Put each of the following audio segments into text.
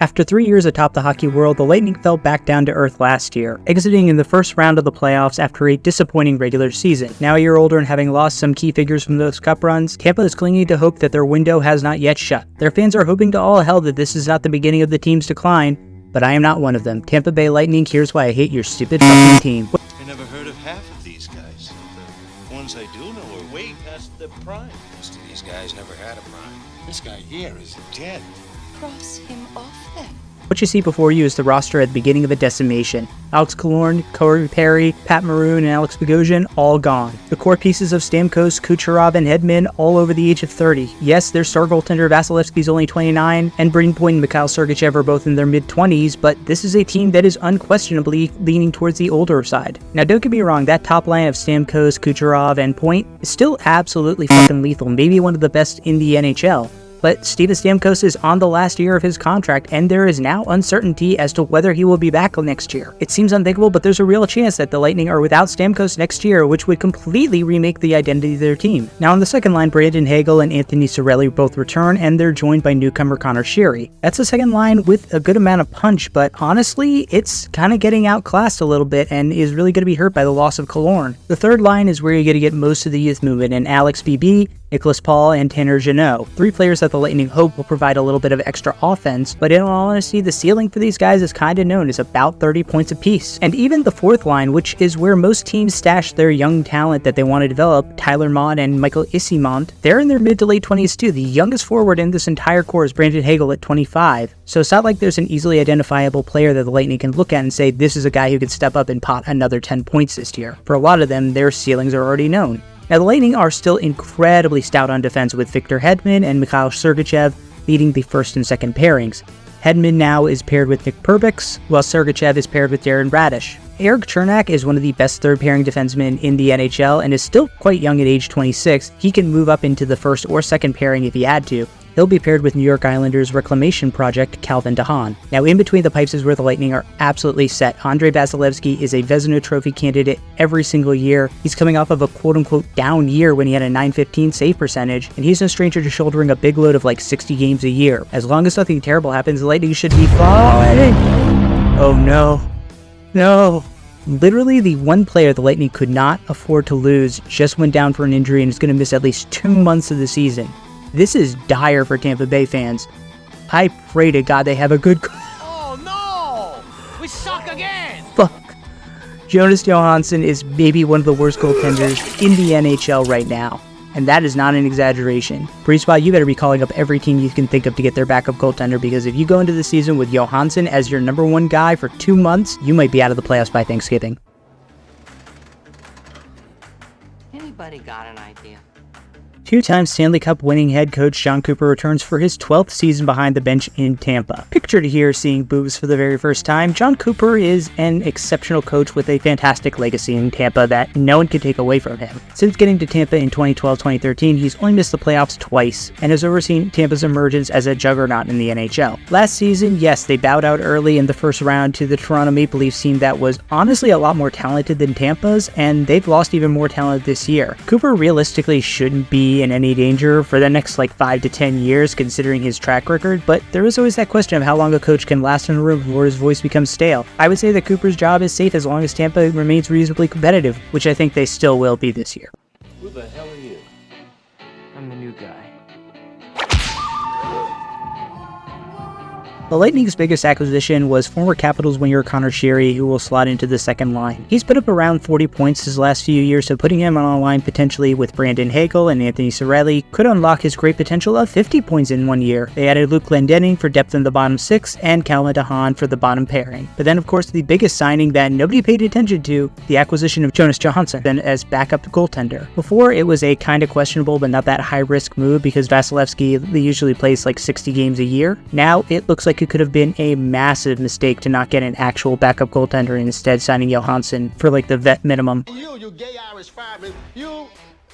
After 3 years atop the hockey world, the Lightning fell back down to earth last year, exiting in the first round of the playoffs after a disappointing regular season. Now a year older and having lost some key figures from those cup runs, Tampa is clinging to hope that their window has not yet shut. Their fans are hoping to all hell that this is not the beginning of the team's decline, but I am not one of them. Tampa Bay Lightning, here's why I hate your stupid fucking team. I never heard of half of these guys. The ones I do know are way past their prime. Most of these guys never had a prime. This guy here is dead. Cross him off then. What you see before you is the roster at the beginning of a decimation. Alex Killorn, Corey Perry, Pat Maroon, and Alex Bogosian all gone. The core pieces of Stamkos, Kucherov, and Hedman all over the age of 30. Yes, their star goaltender Vasilevskiy is only 29, and Brayden Point and Mikhail Sergachev are both in their mid-20s, but this is a team that is unquestionably leaning towards the older side. Now don't get me wrong, that top line of Stamkos, Kucherov, and Point is still absolutely fucking lethal, maybe one of the best in the NHL. But Steven Stamkos is on the last year of his contract, and there is now uncertainty as to whether he will be back next year. It seems unthinkable, but there's a real chance that the Lightning are without Stamkos next year, which would completely remake the identity of their team. Now on the second line, Brandon Hagel and Anthony Cirelli both return, and they're joined by newcomer Connor Sheary. That's a second line with a good amount of punch, but honestly, it's kind of getting outclassed a little bit and is really going to be hurt by the loss of Killorn. The third line is where you're going to get most of the youth movement, and Alex Beebe, Nicholas Paul, and Tanner Jeannot. Three players that the Lightning hope will provide a little bit of extra offense, but in all honesty, the ceiling for these guys is kinda known as about 30 points apiece. And even the fourth line, which is where most teams stash their young talent that they want to develop, Tyler Mott and Michael Isimont, they're in their mid to late 20s too. The youngest forward in this entire core is Brandon Hagel at 25. So it's not like there's an easily identifiable player that the Lightning can look at and say, this is a guy who could step up and pot another 10 points this year. For a lot of them, their ceilings are already known. Now, the Lightning are still incredibly stout on defense with Viktor Hedman and Mikhail Sergachev leading the first and second pairings. Hedman now is paired with Nick Perbix, while Sergachev is paired with Darren Radish. Eric Chernak is one of the best third-pairing defensemen in the NHL and is still quite young at age 26. He can move up into the first or second pairing if he had to. He'll be paired with New York Islanders reclamation project Calvin DeHaan. Now, in between the pipes is where the Lightning are absolutely set. Andrei Vasilevskiy is a Vezina Trophy candidate every single year. He's coming off of a quote-unquote down year when he had a .915 save percentage, and he's no stranger to shouldering a big load of like 60 games a year. As long as nothing terrible happens, the Lightning should be fine. Oh no. No. Literally, the one player the Lightning could not afford to lose just went down for an injury and is going to miss at least 2 months of the season. This is dire for Tampa Bay fans. I pray to God they have a good... Oh no! We suck again! Fuck. Jonas Johansson is maybe one of the worst goaltenders in the NHL right now. And that is not an exaggeration. Breezeball, you better be calling up every team you can think of to get their backup goaltender, because if you go into the season with Johansson as your number one guy for 2 months, you might be out of the playoffs by Thanksgiving. Anybody got an idea? Two-time Stanley Cup winning head coach Jon Cooper returns for his 12th season behind the bench in Tampa. Pictured here seeing boobs for the very first time, Jon Cooper is an exceptional coach with a fantastic legacy in Tampa that no one can take away from him. Since getting to Tampa in 2012-2013, he's only missed the playoffs twice and has overseen Tampa's emergence as a juggernaut in the NHL. Last season, yes, they bowed out early in the first round to the Toronto Maple Leafs team that was honestly a lot more talented than Tampa's, and they've lost even more talent this year. Cooper realistically shouldn't be in any danger for the next 5 to 10 years considering his track record, but there is always that question of how long a coach can last in a room before his voice becomes stale. I would say that Cooper's job is safe as long as Tampa remains reasonably competitive, which I think they still will be this year. Who the hell are you? I'm the new guy. The Lightning's biggest acquisition was former Capitals winger Connor Sheary, who will slot into the second line. He's put up around 40 points his last few years, so putting him on a line potentially with Brandon Hagel and Anthony Cirelli could unlock his great potential of 50 points in 1 year. They added Luke Glendening for depth in the bottom six and Calvin DeHaan for the bottom pairing. But then, of course, the biggest signing that nobody paid attention to, the acquisition of Jonas Johansson as backup goaltender. Before, it was a kind of questionable but not that high-risk move because Vasilevskiy usually plays 60 games a year. Now, it looks like it could have been a massive mistake to not get an actual backup goaltender and instead signing Johansson for the vet minimum. You gay Irish fireman, you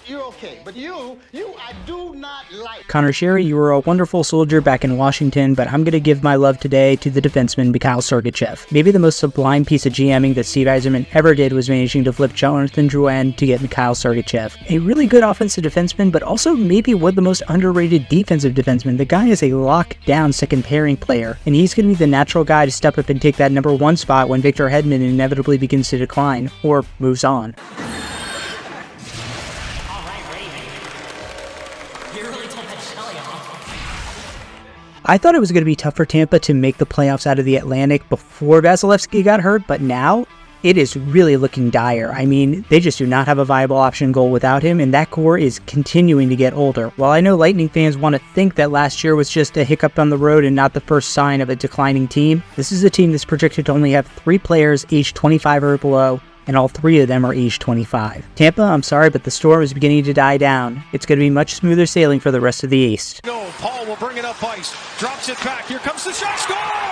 you're okay. But you, I do not like. Connor Sherry, you were a wonderful soldier back in Washington, but I'm going to give my love today to the defenseman Mikhail Sergachev. Maybe the most sublime piece of GMing that Steve Yzerman ever did was managing to flip Jonathan Drouin to get Mikhail Sergachev. A really good offensive defenseman, but also maybe one of the most underrated defensive defensemen. The guy is a lockdown second pairing player, and he's going to be the natural guy to step up and take that number 1 spot when Victor Hedman inevitably begins to decline, or moves on. I thought it was going to be tough for Tampa to make the playoffs out of the Atlantic before Vasilevskiy got hurt, but now it is really looking dire. I mean, they just do not have a viable option goal without him, and that core is continuing to get older. While I know Lightning fans want to think that last year was just a hiccup on the road and not the first sign of a declining team, this is a team that's projected to only have 3 players aged 25 or below, and all 3 of them are aged 25. Tampa, I'm sorry, but the storm is beginning to die down. It's going to be much smoother sailing for the rest of the East. Paul will bring it up ice, drops it back, here comes the shot, score!